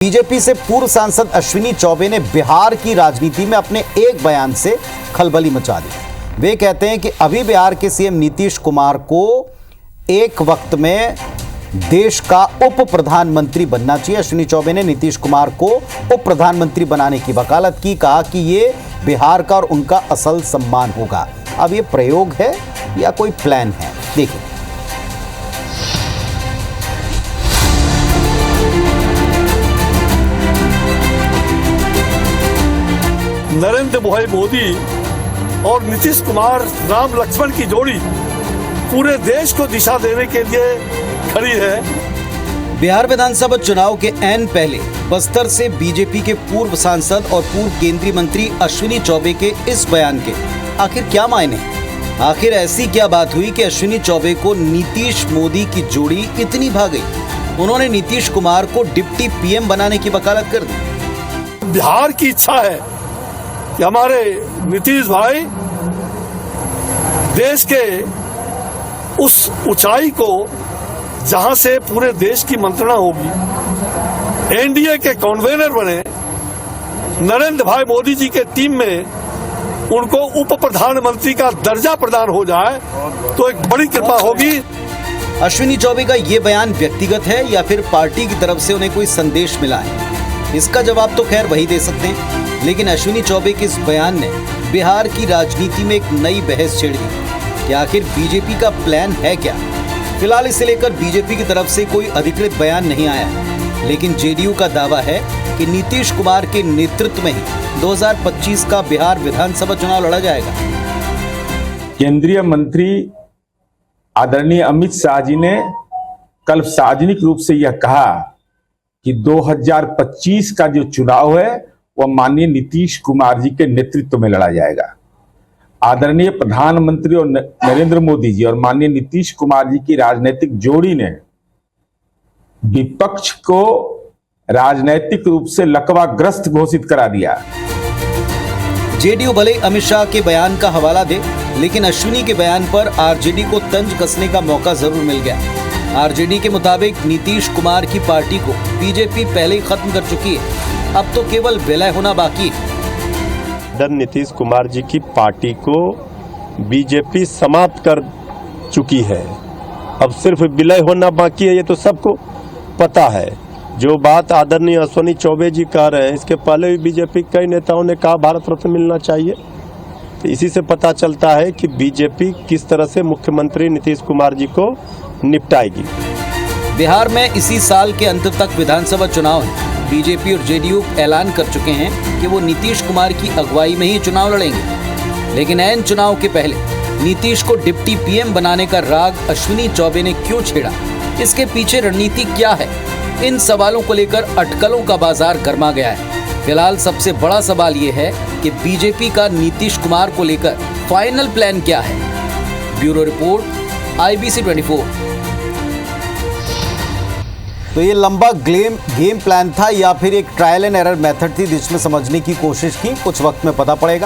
BJP से पूर्व सांसद अश्विनी चौबे ने बिहार की राजनीति में अपने एक बयान से खलबली मचा दी। वे कहते हैं कि अभी बिहार के सीएम नीतीश कुमार को एक वक्त में देश का उप प्रधानमंत्री बनना चाहिए। अश्विनी चौबे ने नीतीश कुमार को उप प्रधानमंत्री बनाने की वकालत की, कहा कि ये बिहार का और उनका असल सम्मान होगा। अब ये प्रयोग है या कोई प्लान है, देखिए। नरेंद्र भाई मोदी और नीतीश कुमार राम लक्ष्मण की जोड़ी पूरे देश को दिशा देने के लिए खड़ी है। बिहार विधानसभा चुनाव के ऐन पहले बस्तर से बीजेपी के पूर्व सांसद और पूर्व केंद्रीय मंत्री अश्विनी चौबे के इस बयान के आखिर क्या मायने? आखिर ऐसी क्या बात हुई कि अश्विनी चौबे को नीतीश मोदी की जोड़ी इतनी भा गई, उन्होंने नीतीश कुमार को डिप्टी पीएम बनाने की वकालत कर दी। बिहार की इच्छा है कि हमारे नीतीश भाई देश के उस ऊंचाई को जहां से पूरे देश की मंत्रणा होगी, एनडीए के कन्वीनर बने, नरेंद्र भाई मोदी जी के टीम में उनको उप प्रधानमंत्री का दर्जा प्रदान हो जाए तो एक बड़ी कृपा होगी। अश्विनी चौबे का ये बयान व्यक्तिगत है या फिर पार्टी की तरफ से उन्हें कोई संदेश मिला है? इसका जवाब तो खैर वही दे सकते हैं, लेकिन अश्विनी चौबे के इस बयान ने बिहार की राजनीति में एक नई बहस छेड़ दी कि आखिर बीजेपी का प्लान है क्या। फिलहाल इसे लेकर बीजेपी की तरफ से कोई अधिकृत बयान नहीं आया, लेकिन जेडीयू का दावा है कि नीतीश कुमार के नेतृत्व में ही 2025 का बिहार विधानसभा चुनाव लड़ा जाएगा। केंद्रीय मंत्री आदरणीय अमित शाह जी ने कल सार्वजनिक रूप से यह कहा कि 2025 का जो चुनाव है वह माननीय नीतीश कुमार जी के नेतृत्व में लड़ा जाएगा। आदरणीय प्रधानमंत्री और नरेंद्र मोदी जी और माननीय नीतीश कुमार जी की राजनीतिक जोड़ी ने विपक्ष को राजनीतिक रूप से लकवाग्रस्त घोषित करा दिया। जेडीयू भले अमित शाह के बयान का हवाला दे, लेकिन अश्विनी के बयान पर आरजेडी को तंज कसने का मौका जरूर मिल गया। आरजेडी के मुताबिक नीतीश कुमार की पार्टी को बीजेपी पहले ही खत्म कर चुकी है, अब तो केवल विलय होना बाकी है। नीतीश कुमार जी की पार्टी को बीजेपी समाप्त कर चुकी है, अब सिर्फ विलय होना बाकी है, ये तो सबको पता है। जो बात आदरणीय अश्विनी चौबे जी कह रहे हैं, इसके पहले भी बीजेपी कई नेताओं ने कहा भारत रत्न मिलना चाहिए। तो इसी से पता चलता है कि बीजेपी किस तरह से मुख्यमंत्री नीतीश कुमार जी को निपटाएगी। बिहार में इसी साल के अंत तक विधानसभा चुनाव है। बीजेपी और जेडीयू ऐलान कर चुके हैं कि वो नीतीश कुमार की अगुवाई में ही चुनाव लड़ेंगे, लेकिन ऐन चुनाव के पहले नीतीश को डिप्टी पीएम बनाने का राग अश्विनी चौबे ने क्यों छेड़ा? इसके पीछे रणनीति क्या है? इन सवालों को लेकर अटकलों का बाजार गर्मा गया है। फिलहाल सबसे बड़ा सवाल ये है कि बीजेपी का नीतीश कुमार को लेकर फाइनल प्लान क्या है? Bureau report, IBC 24। तो ये लंबा गेम प्लान था या फिर एक ट्रायल एंड एरर मेथड थी जिसमें समझने की कोशिश की? कुछ वक्त में पता पड़ेगा।